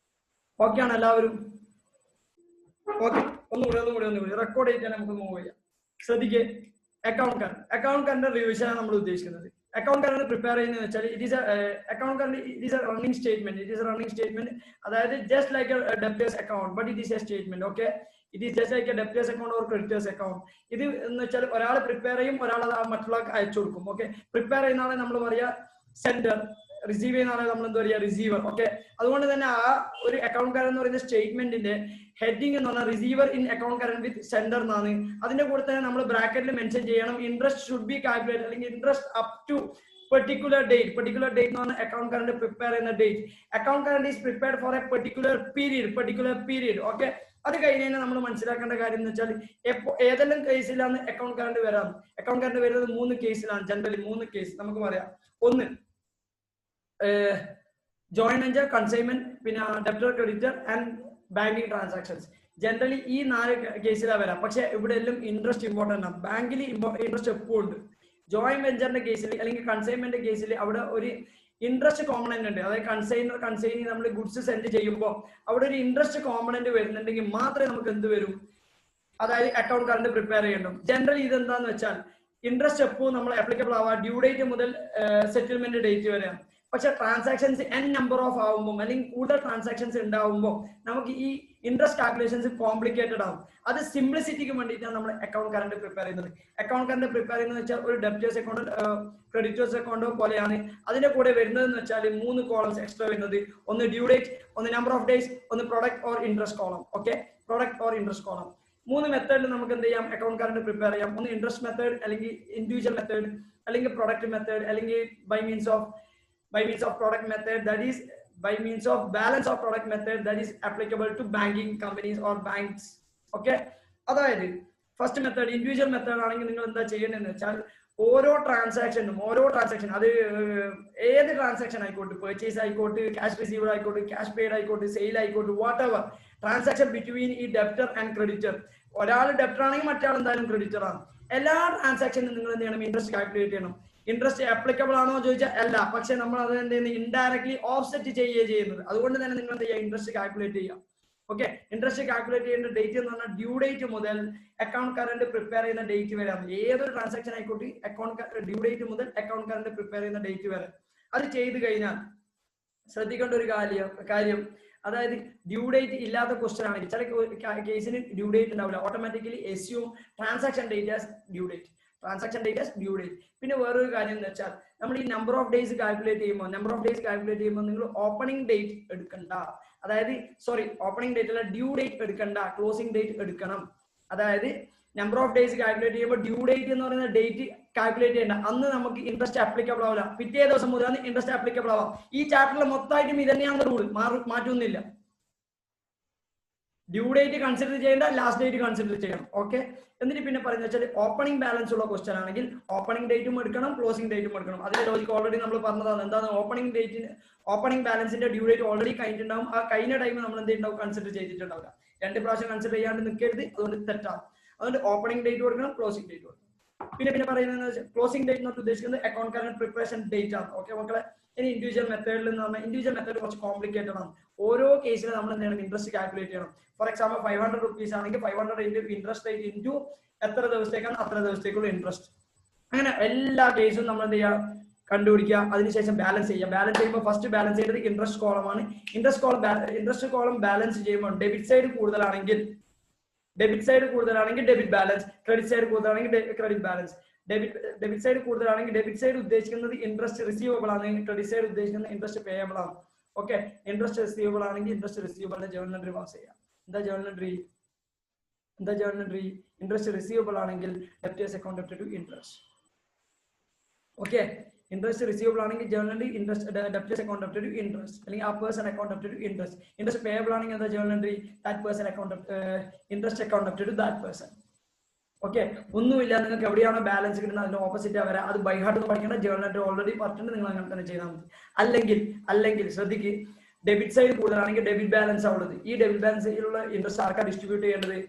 Okay ആണ് എല്ലാവരും? ഓക്കെ, ഒന്നുകൂടി റെക്കോർഡ് ചെയ്തിട്ട് നമുക്ക് മൂവ് ചെയ്യാം. ശ്രദ്ധിക്കേ, അക്കൗണ്ട് കറന്റ് റിവിഷൻ ആണ് നമ്മൾ ഉദ്ദേശിക്കുന്നത്. അക്കൗണ്ട് കറന്റ് പ്രിപ്പയർ ചെയ്യുന്നത് വെച്ചാൽ it is account current it is a running statement. അതായത് just like a debtors account but it is a statement. Okay, it is just like a debtors account or creditors account. ഇത് എന്ന് വെച്ചാൽ ഒരാൾ prepare ചെയ്യും, ഒരാൾ അത് മറ്റുള്ളവർക്ക് അയച്ചു കൊടുക്കും. ഓക്കെ, പ്രിപ്പയർ ചെയ്യുന്ന ആളെ നമ്മൾ പറയാ സെൻഡർ, റിസീവ് ചെയ്യുന്ന ആളെ നമ്മൾ എന്താ പറയുക റിസീവർ. ഓക്കെ, അതുകൊണ്ട് തന്നെ ആ ഒരു അക്കൗണ്ട് കറന്റ് എന്ന് പറയുന്ന സ്റ്റേറ്റ്മെന്റിന്റെ ഹെഡിങ് എന്ന് പറഞ്ഞാൽ receiver in account current with sender എന്നാണ്. അതിന്റെ കൂടെ തന്നെ നമ്മൾ ബ്രാക്കറ്റിൽ മെൻഷൻ ചെയ്യണം ഇൻട്രസ്റ്റ് ഷുഡ് ബി കാൽക്കുലേറ്റ്, അല്ലെങ്കിൽ interest up to particular date എന്ന് പറഞ്ഞാൽ അക്കൗണ്ട് കറന്റ് പ്രിപ്പയർ ചെയ്യുന്ന date. Account current is prepared for a particular period. Okay, അത് കഴിഞ്ഞ് കഴിഞ്ഞാൽ നമ്മൾ മനസ്സിലാക്കേണ്ട കാര്യം എന്ന് വെച്ചാൽ ഏതെല്ലാം കേസിലാണ് അക്കൗണ്ട് കറന്റ് വരാം. അക്കൗണ്ട് കറന്റ് വരുന്നത് 3 കേസിലാണ്. ജനറലി 3 കേസ് നമുക്ക് പറയാം. ഒന്ന് ജോയിന്റ് വെഞ്ചർ, കൺസൈൻമെന്റ്, പിന്നെ debtor, creditor and banking transactions. Generally ഈ 4 കേസിലാണ് വരാം. പക്ഷെ ഇവിടെ എല്ലാം ഇൻട്രസ്റ്റ് ഇമ്പോർട്ടന്റ് ആണ്. ബാങ്കിൽ ഇൻട്രസ്റ്റ് എപ്പോഴും ഉണ്ട്. ജോയിന്റ് വെഞ്ചറിന്റെ കേസിൽ അല്ലെങ്കിൽ കൺസൈൻമെന്റ് കേസിൽ അവിടെ ഒരു ഇൻട്രസ്റ്റ് കോമ്പണന്റ് ഉണ്ട്. അതായത് കൺസൈനി നമ്മൾ ഗുഡ്സ് സെൻഡ് ചെയ്യുമ്പോൾ അവിടെ ഒരു ഇൻട്രസ്റ്റ് കോമ്പണന്റ് വരുന്നുണ്ടെങ്കിൽ മാത്രമേ നമുക്ക് എന്ത് വരും, അതായത് അക്കൗണ്ട് കറന്റ് പ്രിപ്പയർ ചെയ്യണം. ജനറലി ഇതെന്താന്ന് വെച്ചാൽ ഇൻട്രസ്റ്റ് എപ്പോഴും നമ്മൾ ആപ്ലിക്കബിൾ ആവാം ഡ്യൂ ഡേറ്റ് മുതൽ സെറ്റിൽമെന്റ് ഡേറ്റ് വരെയാണ്. പക്ഷെ ട്രാൻസാക്ഷൻസ് n നമ്പർ ഓഫ് ആവുമ്പോൾ അല്ലെങ്കിൽ കൂടുതൽ ട്രാൻസാക്ഷൻസ് ഉണ്ടാവുമ്പോൾ നമുക്ക് ഈ ഇൻട്രസ്റ്റ് കാൽക്കുലേഷൻസ് കോംപ്ലിക്കേറ്റഡ് ആവും. അത് സിംപ്ലിസിറ്റിക്ക് വേണ്ടിയിട്ടാണ് നമ്മൾ അക്കൗണ്ട് കറന്റ് പ്രിപ്പയർ ചെയ്യുന്നത്. അക്കൗണ്ട് കറന്റ് പ്രിപ്പയർ ചെയ്യുന്നത് വെച്ചാൽ ഒരു ഡെപ്റ്റേഴ്സ് അക്കൗണ്ട് ക്രെഡിറ്റേഴ്സ് അക്കൗണ്ടോ പോലെയാണ്. അതിന്റെ കൂടെ വരുന്നതെന്ന് വെച്ചാൽ 3 കോളംസ് എക്സ്ട്രാ വരുന്നത്. ഒന്ന് ഡ്യൂ ഡേറ്റ്, ഒന്ന് നമ്പർ ഓഫ് ഡേയ്സ്, ഒന്ന് product or interest column. Okay, product or interest column. 3 മെത്തേഡിൽ നമുക്ക് എന്ത് ചെയ്യാം, അക്കൗണ്ട് കറന്റ് പ്രിപ്പയർ ചെയ്യാം. ഒന്ന് ഇൻട്രസ്റ്റ് മെത്തേഡ്, അല്ലെങ്കിൽ ഇൻഡിവിജ്വൽ മെത്തേഡ്, അല്ലെങ്കിൽ പ്രൊഡക്റ്റ് മെത്തേഡ്, അല്ലെങ്കിൽ by means of product method, that is by means of balance of product method, that is applicable to banking companies or banks. Okay, അതായത് first method individual method ആണെങ്കിൽ നിങ്ങൾ എന്താ ചെയ്യേണ്ടതെന്ന് വെച്ചാൽ ഓരോ transaction അത് ഏത് ട്രാൻസാക്ഷൻ ആയിക്കോട്ടെ, പെർച്ചേസ് ആയിക്കോട്ടെ, ക്യാഷ് റിസീവർ ആയിക്കോട്ടെ, ക്യാഷ് പെയ്ഡ് ആയിക്കോട്ടെ, സെയിൽ ആയിക്കോട്ടെ, വാട്ട് എവർ ട്രാൻസാക്ഷൻ ബിറ്റ്വീൻ ഈ ഡെപ്റ്റർ ആൻഡ് ക്രെഡിറ്റർ. ഒരാൾ ഡെപ്റ്റർ ആണെങ്കിൽ മറ്റാൾ എന്തായാലും ക്രെഡിറ്റർ ആണ്. എല്ലാ ട്രാൻസാക്ഷനും നിങ്ങൾ എന്ത് ചെയ്യണം, ഇൻട്രസ്റ്റ് കാൽക്കുലേറ്റ് ചെയ്യണം. ഇൻട്രസ്റ്റ് ആപ്ലിക്കബിൾ ആണോ ചോദിച്ചാൽ അല്ല, പക്ഷെ നമ്മൾ അത് എന്ത് ചെയ്യുന്നത്, ഇൻഡയറക്ട്ലി ഓഫ്സെറ്റ് ചെയ്യുന്നത്. അതുകൊണ്ട് തന്നെ നിങ്ങൾ എന്ത് ചെയ്യുക, ഇൻട്രസ്റ്റ് കാൽക്കുലേറ്റ് ചെയ്യുക. ഓക്കെ, ഇൻട്രസ്റ്റ് കാൽക്കുലേറ്റ് ചെയ്യേണ്ട ഡേറ്റ് എന്ന് പറഞ്ഞാൽ ഡ്യൂ ഡേറ്റ് മുതൽ അക്കൗണ്ട് കറന്റ് പ്രിപ്പയർ ചെയ്യുന്ന ഡേറ്റ് വരെ. ഏതൊരു ട്രാൻസാക്ഷൻ ആയിക്കോട്ടെ ഡ്യൂ ഡേറ്റ് മുതൽ അക്കൗണ്ട് കറന്റ് പ്രിപ്പയർ ചെയ്യുന്ന ഡേറ്റ് വരെ. അത് ചെയ്ത് കഴിഞ്ഞാൽ ശ്രദ്ധിക്കേണ്ട ഒരു കാര്യം അതായത് ഡ്യൂ ഡേറ്റ് ഇല്ലാത്ത ക്വസ്റ്റൻ ആണെങ്കിൽ ചില കേസിന് ഡ്യൂ ഡേറ്റ് ഉണ്ടാവില്ല. Automatically assume transaction date as due date. പിന്നെ വേറൊരു കാര്യം എന്ന് വെച്ചാൽ നമ്മൾ ഈ നമ്പർ ഓഫ് ഡേയ്സ് കാൽക്കുലേറ്റ് ചെയ്യുമ്പോൾ നിങ്ങൾ ഓപ്പണിംഗ് ഡേറ്റ് എടുക്കണ്ട. അതായത് ഓപ്പണിംഗ് ഡേറ്റ് അല്ല, ഡ്യൂ ഡേറ്റ് എടുക്കണ്ട, ക്ലോസിംഗ് ഡേറ്റ് എടുക്കണം. അതായത് നമ്പർ ഓഫ് ഡേയ്സ് കാൽക്കുലേറ്റ് ചെയ്യുമ്പോൾ ഡ്യൂ ഡേറ്റ് എന്ന് പറയുന്ന ഡേറ്റ് കാൽക്കുലേറ്റ് ചെയ്യേണ്ട. അന്ന് നമുക്ക് ഇൻട്രസ്റ്റ് ആപ്ലിക്കബിൾ ആവില്ല. പിറ്റേ ദിവസം മുതലാണ് ഇൻട്രസ്റ്റ് ആപ്ലിക്കബിൾ ആവാം. ഈ ചാപ്റ്ററിൽ മൊത്തമായിട്ടും ഇത് തന്നെയാണ് റൂൾ, മാറ്റൊന്നുമില്ല. ഡ്യൂ ഡേറ്റ് കൺസിഡർ ചെയ്യേണ്ട, ലാസ്റ്റ് ഡേറ്റ് കൺസിഡർ ചെയ്യണം. ഓക്കെ, എന്നിട്ട് പിന്നെ പറയുന്നത് വെച്ചാൽ ഓപ്പണിംഗ് ബാലൻസ് ഉള്ള ക്വസ്റ്റൻ ആണെങ്കിൽ ഓപ്പണിംഗ് ഡേറ്റും എടുക്കണം, ക്ലോസിംഗ് ഡേറ്റും എടുക്കണം. അതിന്റെ ലോജിക്ക് ഓൾറെഡി നമ്മൾ പറഞ്ഞതാണ്. എന്താണ് ഓപ്പണിംഗ് ബാലൻസിന്റെ ഡ്യൂ ഡേറ്റ് ഓൾറെഡി കഴിഞ്ഞിട്ടുണ്ടാവും. ആ കഴിഞ്ഞ ടൈം നമ്മൾ എന്ത് ഉണ്ടാവും, കൺസിഡർ ചെയ്തിട്ടുണ്ടാവില്ല. 2 പ്രാവശ്യം കൺസിഡർ ചെയ്യാണ്ട് നിൽക്കരുത്, അതുകൊണ്ട് തെറ്റാണ്. അതുകൊണ്ട് ഓപ്പണിംഗ് ഡേറ്റ് കൊടുക്കണം, ക്ലോസിംഗ് ഡേറ്റ് കൊടുക്കണം. പിന്നെ പറയുന്നത് ക്ലോസിംഗ് ഡേറ്റ് എന്ന് ഉദ്ദേശിക്കുന്നത് അക്കൗണ്ട് കറന്റ് പ്രിപ്പറേഷൻ ഡേറ്റ് ആണ്. ഓക്കെ മക്കളെ, ഇനി ഇൻഡിവിജ്വൽ മെത്തേഡിൽ എന്ന് പറഞ്ഞാൽ ഇൻഡിവിജ്വൽ മെത്തേഡ് കുറച്ച് കോംപ്ലിക്കേറ്റഡ് ആണ്. ഓരോ കേസിലും നമ്മൾ എന്ത് ചെയ്യണം, ഇൻട്രസ്റ്റ് കാൽക്കുലേറ്റ് ചെയ്യണം. ഫോർ എക്സാമ്പിൾ 500 റുപ്പീസ് ആണെങ്കിൽ 500 ഇൻട്രസ്റ്റ് റേറ്റ് ഇൻറ്റു എത്ര ദിവസത്തേക്കാണ് അത്ര ദിവസത്തേക്കുള്ള ഇൻട്രസ്റ്റ്. അങ്ങനെ എല്ലാ കേസും നമ്മൾ എന്ത് ചെയ്യുക, കണ്ടുപിടിക്കുക. അതിനുശേഷം ബാലൻസ് ചെയ്യുക. ബാലൻസ് ചെയ്യുമ്പോൾ ഫസ്റ്റ് ബാലൻസ് ചെയ്യേണ്ടത് ഇൻട്രസ്റ്റ് കോളമാണ്. ഇൻട്രസ്റ്റ് കോളം ബാലൻസ് ചെയ്യുമ്പോൾ ഡെബിറ്റ് സൈഡ് കൂടുതലാണെങ്കിൽ ഡെബിറ്റ് ബാലൻസ്, ക്രെഡിറ്റ് സൈഡ് കൂടുതലാണെങ്കിൽ ക്രെഡിറ്റ് ബാലൻസ്. ഡെബിറ്റ് സൈഡ് കൂടുതലാണെങ്കിൽ ഡെബിറ്റ് സൈഡ് ഉദ്ദേശിക്കുന്നത് ഇൻട്രസ്റ്റ് റിസീവബിൾ ആണ്, ക്രെഡിറ്റ് സൈഡ് ഉദ്ദേശിക്കുന്നത് ഇൻട്രസ്റ്റ് പേയബിൾ ആണ്. ഓക്കെ, ഇൻട്രസ്റ്റ് റിസീവബിൾ ആണെങ്കിൽ ഇൻട്രസ്റ്റ് റിസീവബിളിന്റെ ജേർണൽ എൻട്രി പാസ് ചെയ്യാം. എന്താ ജേർണൽ എൻട്രി? ഇൻട്രസ്റ്റ് റിസീവബിൾ ആണെങ്കിൽ debtors account debit to interest. Okay, interest receivable ആണെങ്കിൽ ജേർണലി interest debtors account debit to interest, അല്ലെങ്കിൽ ആ person account debit to interest. Interest payable ആണെങ്കിൽ എന്താ ജേർണലി that person account interest account debit to that person. Okay, ഒന്നുമില്ല, നിങ്ങൾക്ക് എവിടെയാണോ ബാലൻസ് കിട്ടുന്നത് അതിന്റെ ഓപ്പോസിറ്റ് വരാം. അത് ബൈ ഹാർട്ട് പഠിക്കേണ്ട, ജേർണൽ ഓൾറെഡി പറഞ്ഞിട്ടുണ്ട്, നിങ്ങൾ അങ്ങനെ തന്നെ ചെയ്താൽ മതി. അല്ലെങ്കിൽ ശ്രദ്ധിക്ക്, ഡെബിറ്റ് സൈഡ് കൂടുതലാണെങ്കിൽ ഡെബിറ്റ് ബാലൻസ് ഉള്ളത്. ഈ ഡെബിറ്റ് ബാലൻസിലുള്ള ഇൻട്രസ്റ്റ് ആർക്കാ ഡിസ്ട്രിബ്യൂട്ട് ചെയ്യേണ്ടത്?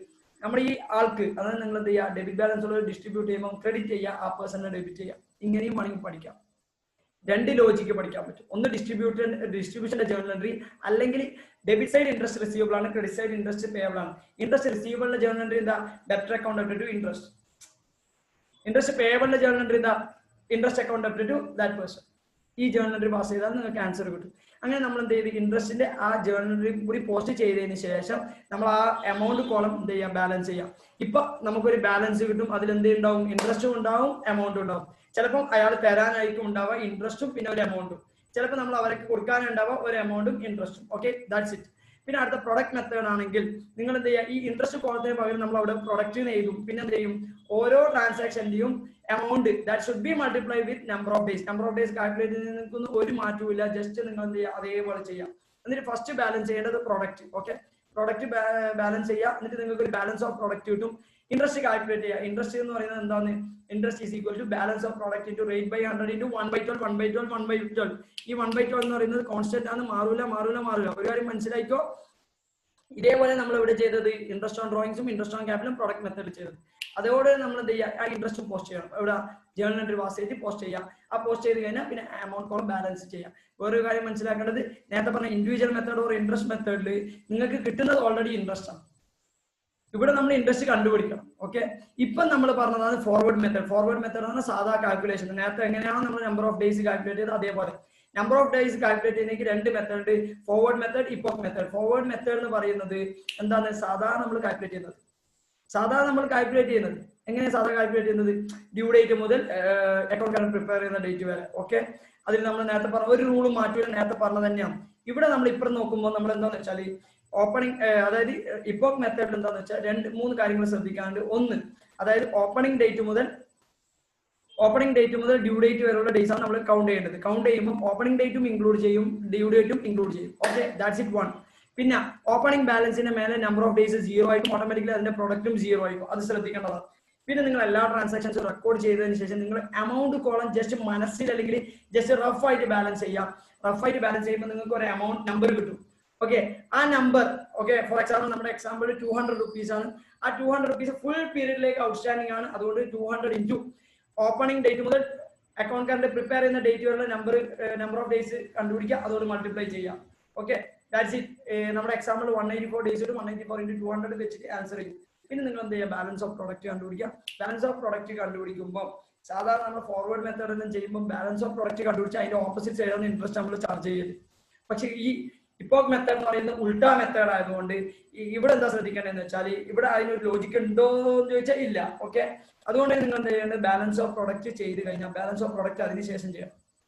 നമ്മുടെ ഈ ആൾക്ക്. അതായത് നിങ്ങൾ എന്ത് ചെയ്യുക, ഡെബിറ്റ് ബാലൻസ് ഉള്ളത് ഡിസ്ട്രിബ്യൂട്ട് ചെയ്യുമ്പോൾ ക്രെഡിറ്റ് ചെയ്യുക, ആ പേഴ്സണിനെ ഡെബിറ്റ് ചെയ്യുക. ഇങ്ങനെയും വേണമെങ്കിൽ പഠിക്കാം. രണ്ട് ലോജിക്ക് പഠിക്കാൻ പറ്റും. ഒന്ന് ഡിസ്ട്രിബ്യൂഷന്റെ ജേർണൽ എൻട്രി, അല്ലെങ്കിൽ ഡെബിറ്റ് സൈഡ് ഇൻട്രസ്റ്റ് റിസീവബിൾ ആണ്, ക്രെഡിറ്റ് സൈഡ് ഇൻട്രസ്റ്റ് പേയബിൾ ആണ്. ഇൻട്രസ്റ്റ് റിസീവബിളിന്റെ ജേർണൽ എൻട്രി എന്താ? Debtor account debit to interest. Interest പേയബിളിന്റെ ജേർണൽ എൻട്രി എന്താ? Interest account debit to that person. ഈ ജേർണൽ എൻട്രി പാസ് ചെയ്താൽ നിങ്ങൾക്ക് ആൻസർ കിട്ടും. അങ്ങനെ നമ്മൾ എന്ത് ചെയ്ത് ഇൻട്രസ്റ്റിന്റെ ആ ജേർണൽ എൻട്രി കൂടി പോസ്റ്റ് ചെയ്തതിന് ശേഷം നമ്മൾ ആ എമൗണ്ട് കോളം എന്ത് ചെയ്യാം, ബാലൻസ് ചെയ്യാം. ഇപ്പൊ നമുക്കൊരു ബാലൻസ് കിട്ടും. അതിൽ എന്ത് ഉണ്ടാവും? ഇൻട്രസ്റ്റും ഉണ്ടാവും, എമൗണ്ടും ഉണ്ടാവും. ചിലപ്പോൾ അയാൾ തരാനായിരിക്കും ഉണ്ടാവുക ഇൻട്രസ്റ്റും പിന്നെ ഒരു എമൗണ്ടും. ചിലപ്പോൾ നമ്മൾ അവർക്ക് കൊടുക്കാനുണ്ടാവുക ഒരു എമൗണ്ടും ഇൻട്രസ്റ്റും. Okay, that's it. പിന്നെ അടുത്ത പ്രൊഡക്റ്റ് മെത്തേഡ് ആണെങ്കിൽ നിങ്ങൾ എന്ത് ചെയ്യുക, ഈ ഇൻട്രസ്റ്റ് കോളത്തിന് പകരം നമ്മൾ അവിടെ പ്രൊഡക്റ്റിന് എഴുതും. പിന്നെ എന്ത് ചെയ്യും, ഓരോ ട്രാൻസാക്ഷന്റെയും amount that should be multiply with number of days. Number of days calculate ചെയ്ത് നിങ്ങൾക്കൊന്നും ഒരു മാറ്റവും ഇല്ല. ജസ്റ്റ് നിങ്ങൾ എന്ത് ചെയ്യുക, അതേപോലെ ചെയ്യാം. എന്നിട്ട് ഫസ്റ്റ് ബാലൻസ് ചെയ്യേണ്ടത് പ്രൊഡക്റ്റ്. ഓക്കെ, പ്രൊഡക്റ്റ് ബാലൻസ് ചെയ്യുക. എന്നിട്ട് നിങ്ങൾക്ക് ഒരു ബാലൻസ് ഓഫ് പ്രൊഡക്റ്റ് കിട്ടും. ഇൻട്രസ്റ്റ് കാൽക്കുലേറ്റ് ചെയ്യുക. ഇൻട്രസ്റ്റ് എന്ന് പറയുന്നത് എന്താണ്? Interest is equal to balance of product into rate by 100 into 1/12 1/12 1/12. ഈ 1/12 എന്ന് പറയുന്നത് കോൺസ്റ്റന്റ് ആണ്, മാറൂല. ഒരു കാര്യം മനസ്സിലായിക്കോ. ഇതേപോലെ നമ്മൾ ഇവിടെ ചെയ്തത് ഇൻട്രസ്റ്റ് ഓൺ ഡ്രോയിങ്സും ഇൻട്രസ്റ്റ് ഓൺ ക്യാപിറ്റലും പ്രൊഡക്റ്റ് മെത്തേഡ് ചെയ്തത്. അതോടെ നമ്മൾ എന്ത് ചെയ്യുക, ആ ഇൻട്രസ്റ്റ് പോസ്റ്റ് ചെയ്യണം. ഇവിടെ ജേർണൽ എൻട്രി പാസ് ചെയ്ത് പോസ്റ്റ് ചെയ്യാം. ആ പോസ്റ്റ് ചെയ്ത് കഴിഞ്ഞാൽ പിന്നെ എമൗണ്ട് കോളം ബാലൻസ് ചെയ്യാം. വേറൊരു കാര്യം മനസ്സിലാക്കേണ്ടത്, നേരത്തെ പറഞ്ഞ ഇൻഡിവിജ്വൽ മെത്തേഡ് ഓർ ഇൻട്രസ്റ്റ് മെത്തേഡിൽ നിങ്ങൾക്ക് കിട്ടുന്നത് ഓൾറെഡി ഇൻട്രസ്റ്റ് ആണ്. ഇവിടെ നമ്മൾ ഇൻട്രസ്റ്റ് കണ്ടുപിടിക്കണം. ഓക്കെ, ഇപ്പം നമ്മൾ പറഞ്ഞതാണ് ഫോർവേഡ് മെത്തേഡ്. ഫോർവേഡ് മെത്തേഡ് ആണ് സാധാ കാൽക്കുലേഷൻ. നേരത്തെ എങ്ങനെയാണ് നമ്മൾ നമ്പർ ഓഫ് ഡേയ്സ് കാൽക്കുലേറ്റ് ചെയ്തത് അതേപോലെ നമ്പർ ഓഫ് ഡേയ്സ് കാൽക്കുലേറ്റ് ചെയ്യുന്നതിന് രണ്ട് method, forward method, epoch method. Forward method എന്ന് പറയുന്നത് എന്താണ്? സാധാരണ നമ്മൾ കാൽക്കുലേറ്റ് ചെയ്യുന്നത് എങ്ങനെയാണ് സാധാരണ കാൽക്കുലേറ്റ് ചെയ്യുന്നത്? ഡ്യൂ ഡേറ്റ് മുതൽ അക്കൗണ്ട് കറണ്ട് പ്രിപ്പയർ ചെയ്യുന്ന ഡേറ്റ് വരെ. ഓക്കെ, അതിൽ നമ്മൾ നേരത്തെ പറഞ്ഞ ഒരു റൂളും മാറ്റൂല, നേരത്തെ പറഞ്ഞത് തന്നെയാണ്. ഇവിടെ നമ്മൾ ഇപ്പുറം നോക്കുമ്പോൾ നമ്മൾ എന്താണെന്ന് വെച്ചാൽ ഓപ്പണിംഗ്, അതായത് ഇപ്പോക് മെത്തേഡിൽ എന്താണെന്ന് വെച്ചാൽ 2-3 കാര്യങ്ങൾ ശ്രദ്ധിക്കാനുണ്ട്. ഒന്ന്, അതായത് ഓപ്പണിംഗ് ഡേറ്റ് മുതൽ ഡ്യൂ ഡേറ്റ് വരെയുള്ള ഡേയ്സ് ആണ് നമ്മൾ കൗണ്ട് ചെയ്യേണ്ടത്. കൗണ്ട് ചെയ്യുമ്പോൾ ഓപ്പണിംഗ് ഡേറ്റും ഇൻക്ലൂഡ് ചെയ്യും, ഡ്യൂ ഡേറ്റും ഇൻക്ലൂഡ് ചെയ്യും. Okay, that's it 1. പിന്നെ ഓപ്പണിംഗ് ബാലൻസിന്റെ മേലെ നമ്പർ ഓഫ് ഡേയ്സ് 0 ആയിരിക്കും, ഓട്ടോമാറ്റിക്കലി അതിന്റെ പ്രൊഡക്റ്റും 0 ആയിരിക്കും. അത് ശ്രദ്ധിക്കേണ്ടതാണ്. പിന്നെ നിങ്ങൾ എല്ലാ ട്രാൻസാക്ഷൻസും റെക്കോർഡ് ചെയ്തതിന് ശേഷം നിങ്ങൾ എമൗണ്ട് കോളം ജസ്റ്റ് മനസ്സിൽ അല്ലെങ്കിൽ ജസ്റ്റ് റഫ് ആയിട്ട് ബാലൻസ് ചെയ്യാം. റഫ് ആയിട്ട് ബാലൻസ് ചെയ്യുമ്പോൾ നിങ്ങൾക്ക് ഒരു എമൗണ്ട് നമ്പർ കിട്ടും. ഓക്കെ, ആ നമ്പർ, ഓക്കെ, ഫോർ എക്സാമ്പിൾ നമ്മുടെ എക്സാമ്പിൾ 200 rupees ആണ്. ആ 200 rupees ഫുൾ പീരീഡിലേക്ക് ഔട്ട്സ്റ്റാൻഡിംഗ് ആണ്. അതുകൊണ്ട് 200 ഇൻറ്റു ഓപ്പണിംഗ് ഡേറ്റ് മുതൽ അക്കൗണ്ട് കറണ്ട് പ്രിപ്പയർ ചെയ്യുന്ന ഡേറ്റ് വരെയുള്ള നമ്പർ ഓഫ് ഡേയ്സ് കണ്ടുപിടിക്കുക, അതോട് മൾട്ടിപ്ലൈ ചെയ്യാം. Okay, that's it. നമ്മുടെ എക്സാമ്പിൾ 184 days 184 into 200 വെച്ചിട്ട് ആൻസർ ചെയ്യും. പിന്നെ നിങ്ങൾ എന്ത് ചെയ്യുക, ബാലൻസ് ഓഫ് പ്രൊഡക്റ്റ് കണ്ടുപിടിക്കുക. ബാലൻസ് ഓഫ് പ്രൊഡക്റ്റ് കണ്ടുപിടിക്കുമ്പോൾ സാധാരണ നമ്മൾ ഫോർവേഡ് മെത്തേഡ് എല്ലാം ചെയ്യുമ്പോൾ ബാലൻസ് ഓഫ് പ്രൊഡക്റ്റ് കണ്ടുപിടിച്ചാൽ അതിന്റെ ഓപ്പോസിറ്റ് സൈഡാണ് ഇൻട്രസ്റ്റ് നമ്മൾ ചാർജ് ചെയ്യരുത്. പക്ഷേ ഈ ഇപ്പോക് മെത്തേഡ് എന്ന് പറയുന്നത് ഉൾട്ടാ മെത്തേഡ് ആയതുകൊണ്ട് ഇവിടെ എന്താ ശ്രദ്ധിക്കേണ്ടതെന്ന് വെച്ചാൽ ഇവിടെ അതിനൊരു ലോജിക്ക് ഉണ്ടോ എന്ന് ചോദിച്ചാൽ ഇല്ല. ഓക്കെ, അതുകൊണ്ട് നിങ്ങൾ എന്ത് ചെയ്യേണ്ടത്, ബാലൻസ് ഓഫ് പ്രൊഡക്റ്റ് ചെയ്ത് കഴിഞ്ഞാൽ ബാലൻസ് ഓഫ് പ്രൊഡക്റ്റ് അതിനുശേഷം ചെയ്യാം.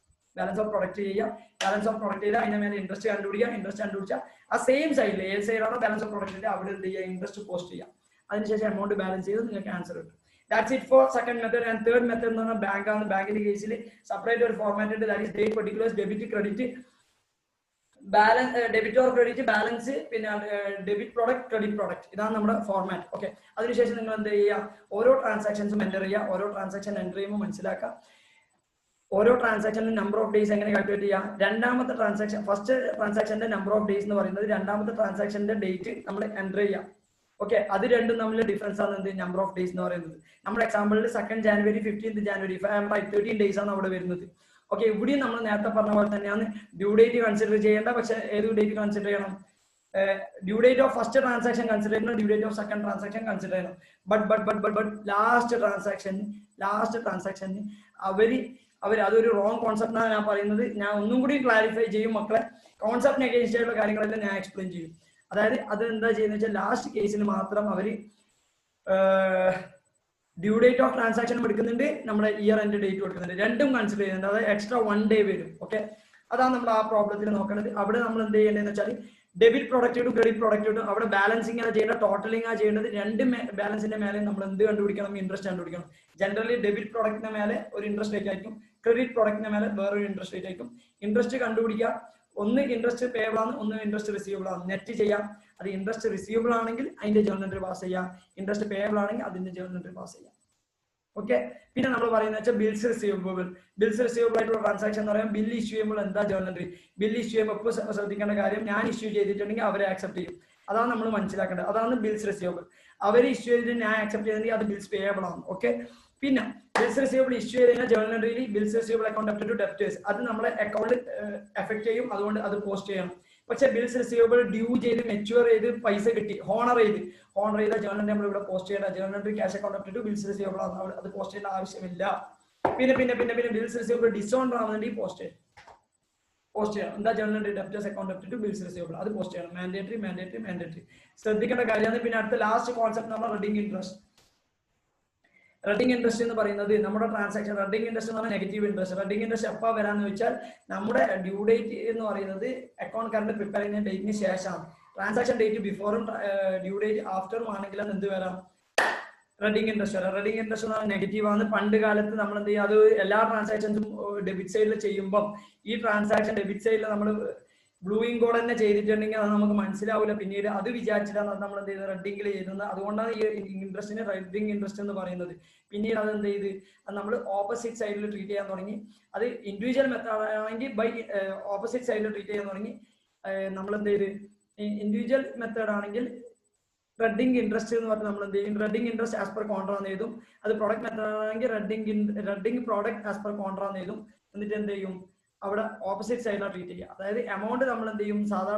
ബാലൻസ് ഓഫ് പ്രൊഡക്റ്റ് ചെയ്യുക. ബാലൻസ് ഓഫ് പ്രൊഡക്റ്റ് ചെയ്താൽ അതിന്റെ മേലെ ഇൻട്രസ്റ്റ് കണ്ടുപിടിച്ചാൽ ആ സെയിം സൈഡിൽ ഏത് സൈഡാണോ ബാലൻസ് ഓഫ് പ്രൊഡക്റ്റിന്റെ അവിടെ എന്ത് ചെയ്യുക, ഇൻട്രസ്റ്റ് പോസ്റ്റ് ചെയ്യാം. അതിനുശേഷം എമൗണ്ട് ബാലൻസ് ചെയ്ത് നിങ്ങൾക്ക് ആൻസർ കിട്ടും. That's it for second method. And third method എന്ന് പറഞ്ഞാൽ ബാങ്കാണ്. ബാങ്കിന്റെ കേസിൽ സെപ്പറേറ്റ് ഒരു ഫോർമാറ്റ് ഉണ്ട്. That is date, particulars, debit, credit, balance, debit or credit, balance, പിന്നെ ഡെബിറ്റ് പ്രോഡക്റ്റ്, ക്രെഡിറ്റ് പ്രോഡക്റ്റ്. ഇതാണ് നമ്മുടെ ഫോർമാറ്റ്. ഓക്കെ, അതിനുശേഷം നിങ്ങൾ എന്ത് ചെയ്യുക, ഓരോ ട്രാൻസാക്ഷൻസും എൻ്റർ ചെയ്യുക. ഓരോ ട്രാൻസാക്ഷൻ എൻ്റർ ചെയ്യുമ്പോൾ മനസ്സിലാക്കുക ഓരോ ട്രാൻസാക്ഷനും നമ്പർ ഓഫ് ഡേയ്സ് എങ്ങനെ കാൽക്കുലേറ്റ് ചെയ്യാം. രണ്ടാമത്തെ ട്രാൻസാക്ഷൻ, ഫസ്റ്റ് ട്രാൻസാക്ഷന്റെ നമ്പർ ഓഫ് ഡേയ്സ് എന്ന് പറയുന്നത് രണ്ടാമത്തെ ട്രാൻസാക്ഷന്റെ ഡേറ്റ് നമ്മൾ എൻ്റർ ചെയ്യാം. ഓക്കെ, അത് രണ്ടും തമ്മിൽ ഡിഫറൻസ് ആണ് എന്ത് നമ്പർ ഓഫ് ഡേയ്സ് എന്ന് പറയുന്നത്. നമ്മുടെ എക്സാമ്പിളിൽ 2nd January 15th January 13 days ആണ് അവിടെ വരുന്നത്. ഓക്കെ, ഇവിടെയും നമ്മൾ നേരത്തെ പറഞ്ഞ പോലെ തന്നെയാണ് ഡ്യൂ ഡേറ്റ് കൺസിഡർ ചെയ്യേണ്ട. പക്ഷെ ഏത് ഡേറ്റ് കൺസിഡർ ചെയ്യണം? Due date of first transaction consider ചെയ്യണം, due date of second transaction consider ചെയ്യണം. ബട്ട് ലാസ്റ്റ് ട്രാൻസാക്ഷന് അവർ അതൊരു റോങ് കോൺസെപ്റ്റ് ആണ് ഞാൻ പറയുന്നത്. ഞാൻ ഒന്നും കൂടി ക്ലാരിഫൈ ചെയ്യും മക്കളെ. കോൺസെപ്റ്റിന് അഗേൻസ്റ്റ് ആയിട്ടുള്ള കാര്യങ്ങളെല്ലാം ഞാൻ എക്സ്പ്ലെയിൻ ചെയ്യും. അതായത് അത് എന്താ ചെയ്യുന്നത് വെച്ചാൽ ലാസ്റ്റ് കേസിന് മാത്രം അവർ ഡ്യൂ ഡേറ്റ് ഓഫ് ട്രാൻസാക്ഷൻ എടുക്കുന്നുണ്ട്, നമ്മുടെ ഇയർ എൻഡ് ഡേറ്റ് കൊടുക്കുന്നുണ്ട്. രണ്ടും കൺസിഡർ ചെയ്യുന്നുണ്ട്. അതായത് എക്സ്ട്രാ 1 day വരും. ഓക്കെ, അതാണ് നമ്മൾ ആ പ്രോബ്ലത്തിൽ നോക്കേണ്ടത്. അവിടെ നമ്മൾ എന്ത് ചെയ്യേണ്ടതെന്ന് വെച്ചാൽ debit product to credit product to അവിടെ ബാലൻസിങ് ആണ് ചെയ്യേണ്ടത്, ടോട്ടലിംഗ് ആണ് ചെയ്യേണ്ടത്. രണ്ട് ബാലൻസിന്റെ മേലെ നമ്മൾ എന്ത് കണ്ടുപിടിക്കണം? ഇൻട്രസ്റ്റ് കണ്ടുപിടിക്കണം. ജനറലി ഡെബിറ്റ് പ്രൊഡക്റ്റിന്റെ മേലെ ഒരു ഇൻട്രസ്റ്റ് റേറ്റ് ആയിരിക്കും, ക്രെഡിറ്റ് പ്രൊഡക്റ്റിന്റെ മേലെ വേറൊരു ഇൻട്രസ്റ്റ് റേറ്റ് ആയിരിക്കും. ഇൻട്രസ്റ്റ് കണ്ടുപിടിക്കുക. ഒന്ന് ഇൻട്രസ്റ്റ് പേയബിൾ ആണ്, ഒന്ന് ഇൻട്രസ്റ്റ് റിസീവബിൾ ആണ്. നെറ്റ് ചെയ്യാം. അത് ഇൻട്രസ്റ്റ് റിസീവബിൾ ആണെങ്കിൽ അതിന്റെ ജേർണൽ എൻട്രി പാസ് ചെയ്യാം, ഇൻട്രസ്റ്റ് പേയബിൾ ആണെങ്കിൽ അതിന്റെ ജേർണൽ എൻട്രി പാസ് ചെയ്യാം. ഓക്കെ. പിന്നെ നമ്മൾ പറയുന്നത് വെച്ചാൽ ബിൽസ് റിസീവബിൾ. ബിൽസ് റിസീവബിൾ ആയിട്ടുള്ള ട്രാൻസാക്ഷൻ എന്ന് പറയുമ്പോൾ ബിൽ ഇഷ്യൂ ചെയ്യുമ്പോൾ എന്താ ജേർണൽ എൻട്രി? ബിൽ ഇഷ്യൂ ചെയ്യുമ്പോൾ ഇപ്പോൾ ശ്രദ്ധിക്കേണ്ട കാര്യം, ഞാൻ ഇഷ്യൂ ചെയ്തിട്ടുണ്ടെങ്കിൽ അവരെ ആക്സെപ്റ്റ് ചെയ്യും. അതാണ് നമ്മൾ മനസ്സിലാക്കേണ്ടത്. അതാണ് ബിൽസ് റിസീവബിൾ. അവർ ഇഷ്യൂ ചെയ്തിട്ട് ഞാൻ ആക്സെപ്റ്റ് ചെയ്തിട്ടുണ്ടെങ്കിൽ അത് ബിൽസ് പേയബിൾ ആണ്. ഓക്കെ. പിന്നെ ബിൽസ് റിസീവബിൾ ഇഷ്യൂ ചെയ്ത് കഴിഞ്ഞാൽ ജേർണൽ എൻട്രിയിൽ bills receivable account up to debtors, അത് നമ്മുടെ അക്കൗണ്ടിൽ എഫക്ട് ചെയ്യും. അതുകൊണ്ട് അത് പോസ്റ്റ് ചെയ്യണം. പക്ഷെ ബിൽസ് റിസീവബിൾ ഡ്യൂ ചെയ്ത് മെച്യൂർ ചെയ്ത് പൈസ കിട്ടി ഹോണർ ചെയ്ത ജേർണൽ നമ്മൾ ഇവിടെ പോസ്റ്റ് ചെയ്യേണ്ട. Journal entry cash account up to bills receivable ആണ്, അത് പോസ്റ്റ് ചെയ്യേണ്ട ആവശ്യമില്ല. പിന്നെ ബിൽസ് റിസീവബിൾ ഡിസോണർ ആവുന്നുണ്ടെങ്കിൽ പോസ്റ്റ് ചെയ്യണം. എന്താ? Journal entry debtors account up to bills receivable, അത് പോസ്റ്റ് ചെയ്യണം. മാൻഡേറ്ററി ശ്രദ്ധിക്കേണ്ട കാര്യമാണ്. പിന്നെ അടുത്ത ലാസ്റ്റ് കോൺസെപ്റ്റ് നമ്മൾ റെഡിങ് ഇൻട്രസ്റ്റ്. റെഡിങ് ഇൻട്രസ്റ്റ് എന്ന് പറയുന്നത് നമ്മുടെ ട്രാൻസാക്ഷൻ, റെഡിങ് ഇൻട്രസ്റ്റ് എന്ന് പറഞ്ഞാൽ നെഗറ്റീവ് ഇൻട്രസ്റ്റ്. റെഡിങ് ഇൻട്രസ്റ്റ് എപ്പോൾ വരാന്ന് വെച്ചാൽ നമ്മുടെ ഡ്യൂ ഡേറ്റ് എന്ന് പറയുന്നത് അക്കൗണ്ട് കറണ്ട് പ്രിപ്പയർ ചെയ്യുന്ന ഡേറ്റിന് ശേഷമാണ്. ട്രാൻസാക്ഷൻ ഡേറ്റ് ബിഫോറും ഡ്യൂ ഡേറ്റ് ആഫ്റ്ററും ആണെങ്കിലും എന്ത് വരാം? റെഡിങ് ഇൻട്രസ്റ്റ് വരാം. റെഡിങ് ഇൻട്രസ്റ്റ് എന്ന് പറഞ്ഞാൽ നെഗറ്റീവ് ആണ്. പണ്ട് കാലത്ത് നമ്മൾ എന്ത് ചെയ്യും? അത് എല്ലാ ട്രാൻസാക്ഷൻസും ഡെബിറ്റ് സൈഡിൽ ചെയ്യുമ്പോൾ ഈ ട്രാൻസാക്ഷൻ ഡെബിറ്റ് സൈഡിൽ നമ്മൾ ബ്ലൂയിങ് കോഡ് തന്നെ ചെയ്തിട്ടുണ്ടെങ്കിൽ അത് നമുക്ക് മനസ്സിലാവില്ല. പിന്നീട് അത് വിചാരിച്ചിട്ടാണ് നമ്മൾ എന്ത് ചെയ്തത്? റെഡിങ്ങിൽ ചെയ്യുന്നത്. അതുകൊണ്ടാണ് ഈ ഇൻട്രസ്റ്റിന് റെഡിങ് ഇൻട്രസ്റ്റ് എന്ന് പറയുന്നത്. പിന്നീട് അത് എന്ത് ചെയ്ത് നമ്മൾ ഓപ്പോസിറ്റ് സൈഡിൽ ട്രീറ്റ് ചെയ്യാൻ തുടങ്ങി. അത് ഇൻഡിവിജ്വൽ മെത്തേഡ് ആണെങ്കിൽ ബൈ ഓപ്പോസിറ്റ് സൈഡിൽ ട്രീറ്റ് ചെയ്യാൻ തുടങ്ങി. നമ്മൾ എന്ത് ചെയ്ത്? ഇൻഡിവിജ്വൽ മെത്തേഡ് ആണെങ്കിൽ റെഡിങ് ഇൻട്രസ്റ്റ് എന്ന് പറഞ്ഞാൽ നമ്മൾ എന്ത് ചെയ്യും? റെഡിങ് ഇൻട്രസ്റ്റ് ആസ് പെർ കോൺട്രാന്ന് എഴുതും. അത് പ്രൊഡക്റ്റ് മെത്തേഡ് ആണെങ്കിൽ റെഡിങ് പ്രോഡക്റ്റ് ആസ് പെർ കോൺട്രാന്ന് എഴുതും. എന്നിട്ട് എന്ത് ചെയ്യും? അവിടെ ഓപ്പോസിറ്റ് സൈഡിലാണ് ട്രീറ്റ് ചെയ്യുക. അതായത് എമൗണ്ട് നമ്മൾ എന്ത് ചെയ്യും? സാധാ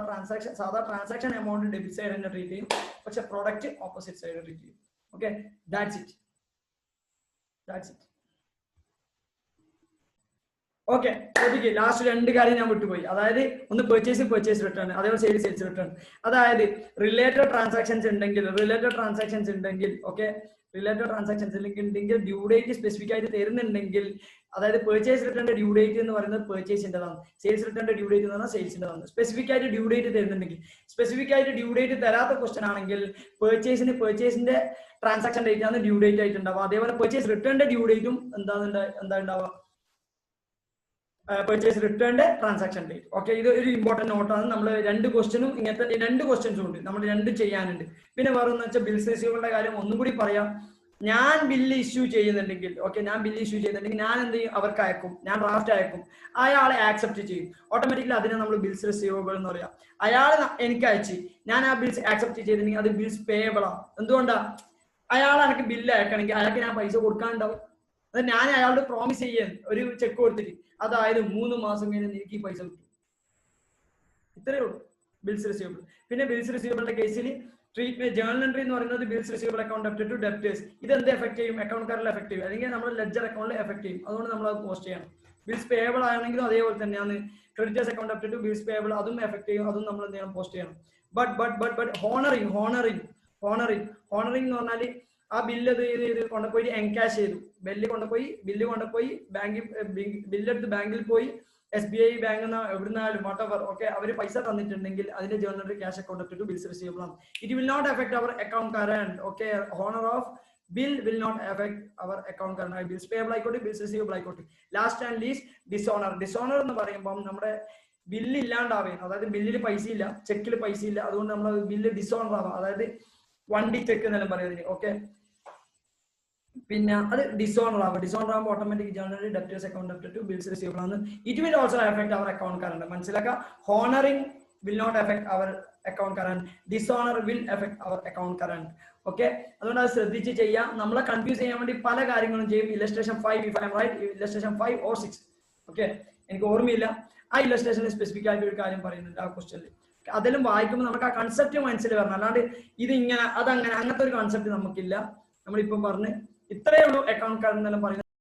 ട്രാൻസാക്ഷൻ എമൗണ്ട് ഡെബിറ്റ് സൈഡ് തന്നെ ട്രീറ്റ് ചെയ്യും. പക്ഷെ പ്രൊഡക്റ്റ് ഓപ്പോസിറ്റ് സൈഡ് ട്രീറ്റ് ചെയ്യും. Okay, that's it. ഓക്കെ, ശ്രദ്ധിക്കുക. ലാസ്റ്റ് രണ്ട് കാര്യം ഞാൻ വിട്ടുപോയി. അതായത് ഒന്ന് പർച്ചേസ് റിട്ടേൺ, അതേപോലെ സെയിൽസ് റിട്ടേൺ. അതായത് റിലേറ്റഡ് ട്രാൻസാക്ഷൻസ് ഉണ്ടെങ്കിൽ ഓക്കെ, റിലേറ്റഡ് ട്രാൻസാക്ഷൻസ് ഉണ്ടെങ്കിൽ ഡ്യൂ ഡേറ്റ് സ്പെസിഫിക് ആയിട്ട് തരുന്നുണ്ടെങ്കിൽ, അതായത് പർച്ചേസ് റിട്ടേണിന്റെ ഡ്യൂ ഡേറ്റ് എന്ന് പറയുന്നത് പർച്ചേസിന്റെതാണ്, സെയിൽസ് റിട്ടേണിന്റെ ഡ്യൂ ഡേറ്റ് എന്ന് പറഞ്ഞാൽ സെയിൽസിന്റെതാണ്. സ്പെസിഫിക് ആയിട്ട് ഡ്യൂ ഡേറ്റ് തരുന്നുണ്ടെങ്കിൽ, സ്പെസിഫിക് ആയിട്ട് ഡ്യൂ ഡേറ്റ് തരാത്ത ക്വസ്റ്റൻ ആണെങ്കിൽ പർച്ചേസിന്റെ ട്രാൻസാക്ഷൻ ഡേറ്റ് ആണ് ഡ്യൂ ഡേറ്റ് ആയിട്ട് ഉണ്ടാവുക. അതേപോലെ പർച്ചേസ് റിട്ടേണിന്റെ ഡ്യൂ ഡേറ്റും എന്താ ഉണ്ടാവുക? പർച്ചേസ് റിട്ടേണിന്റെ ട്രാൻസാക്ഷൻ ഡേറ്റ്. ഓക്കെ, ഇത് ഒരു ഇമ്പോർട്ടന്റ് നോട്ടാണ്. നമ്മൾ രണ്ട് ക്വസ്റ്റ്യനും ഇങ്ങനത്തെ രണ്ട് ക്വസ്റ്റ്യൻസും ഉണ്ട്, നമ്മൾ രണ്ടും ചെയ്യാനുണ്ട്. പിന്നെ വേറെ എന്ന് വെച്ചാൽ ബിൽസ് റിസീവബിളിന്റെ കാര്യം ഒന്നും കൂടി പറയാം. ഞാൻ ബില്ല് ഇഷ്യൂ ചെയ്യുന്നുണ്ടെങ്കിൽ, ഞാൻ എന്ത് ചെയ്യും? അവർക്ക് അയക്കും, ഞാൻ ഡ്രാഫ്റ്റ് അയക്കും, അയാളെ ആക്സെപ്റ്റ് ചെയ്യും. ഓട്ടോമാറ്റിക്കലി അതിനെ നമ്മൾ ബിൽസ് റിസീവബിൾ എന്ന് പറയാം. അയാൾ എനിക്ക് അയച്ച് ഞാൻ ആ ബിൽസ് ആക്സെപ്റ്റ് ചെയ്തിട്ടുണ്ടെങ്കിൽ അത് ബിൽസ് പേയബിൾ ആണ്. എന്തുകൊണ്ടാ? അയാൾ എനിക്ക് ബില്ല് അയക്കണമെങ്കിൽ അയാൾക്ക് ഞാൻ പൈസ കൊടുക്കാനുണ്ടാവും. അത് ഞാൻ അയാളോട് പ്രോമിസ് ചെയ്യാൻ ഒരു ചെക്ക് കൊടുത്തിട്ട്, അതായത് 3 മാസം കഴിഞ്ഞ് എനിക്ക് ഈ പൈസ കിട്ടും. ഇത്രയേ ഉള്ളൂ ബിൽസ് റിസീവബിൾ. പിന്നെ ബിൽസ് റിസീവബിളിന്റെ കേസിൽ ട്രീറ്റ്മെന്റ് ജേർണൽ എൻട്രി എന്ന് പറയുന്നത് bills receivable account up to debtors. ഇത് എന്ത് എഫക്ട് ചെയ്യും? അക്കൗണ്ട് കാർഡിൽ എഫക്ട് ചെയ്യും, അല്ലെങ്കിൽ നമ്മുടെ ലെഡ്ജർ അക്കൗണ്ടിൽ എഫക്ട് ചെയ്യും. അതുകൊണ്ട് നമ്മൾ അത് പോസ്റ്റ് ചെയ്യണം. ബിൽസ് പേയബിൾ ആണെങ്കിലും അതേപോലെ തന്നെയാണ്. Creditors account up to bills payable, അതും എഫക്ട് ചെയ്യും, അതും നമ്മൾ എന്ത് ചെയ്യണം? പോസ്റ്റ് ചെയ്യണം. ബട്ട് ഹോണറിങ് എന്ന് പറഞ്ഞാൽ ആ ബില്ല് ഇത് കൊണ്ടുപോയി എൻകാഷ് ചെയ്തു, ബില്ല് കൊണ്ടുപോയി ബില്ലെടുത്ത് ബാങ്കിൽ പോയി, SBI ബാങ്ക് എവിടുന്നാലും വാട്ടവർ, ഓക്കെ, അവർ പൈസ തന്നിട്ടുണ്ടെങ്കിൽ അതിന്റെ journal cash account up to bills receivable ആണ്. It will not affect our account current. Okay, honour of bill will not affect our account current. Bills payable ആയിക്കോട്ടെ, ബിൽസ് റിസീവബിൾ ആയിക്കോട്ടെ. Last and least dishonour എന്ന് പറയുമ്പോൾ നമ്മുടെ bill ഇല്ലാണ്ടാവുകയും, അതായത് ബില്ലിൽ പൈസ ഇല്ല, ചെക്കിൽ പൈസ ഇല്ല, അതുകൊണ്ട് നമ്മൾ ബില്ല് ഡിസോണർ ആവാം. അതായത് വണ്ടി ചെക്ക് എന്നെല്ലാം പറയുന്നത്. ഓക്കെ, പിന്നെ അത് ഡിസോണർ ആകുമ്പോൾ automatic journal debtors account up to bills receivable ആണ്. It will also affect our account current. മനസ്സിലാക്കുക, honouring will not affect our account current, dishonour will affect our account current. Okay, അതുകൊണ്ട് അത് ശ്രദ്ധിച്ച് ചെയ്യാം. നമ്മളെ കൺഫ്യൂസ് ചെയ്യാൻ വേണ്ടി പല കാര്യങ്ങളും ചെയ്യും. Illustration 5, if I am right, illustration 5 or 6. Okay, എനിക്ക് ഓർമ്മയില്ല. ആ ഇല്ലസ്ട്രേഷനിൽ സ്പെസിഫിക് ആയിട്ട് ഒരു കാര്യം പറയുന്നുണ്ട് ആ ക്വസ്റ്റ്യനിൽ. അതെല്ലാം വായിക്കുമ്പോൾ നമുക്ക് ആ കൺസെപ്റ്റ് മനസ്സിൽ വരണം. അല്ലാണ്ട് ഇത് ഇങ്ങനെ അതങ്ങനെ അങ്ങനത്തെ ഒരു കൺസെപ്റ്റ് നമുക്കില്ല. നമ്മളിപ്പം പറഞ്ഞ് ഇത്രയേ ഉള്ളൂ അക്കൗണ്ട് കറന്റ് എന്നെല്ലാം പറയുന്നത്.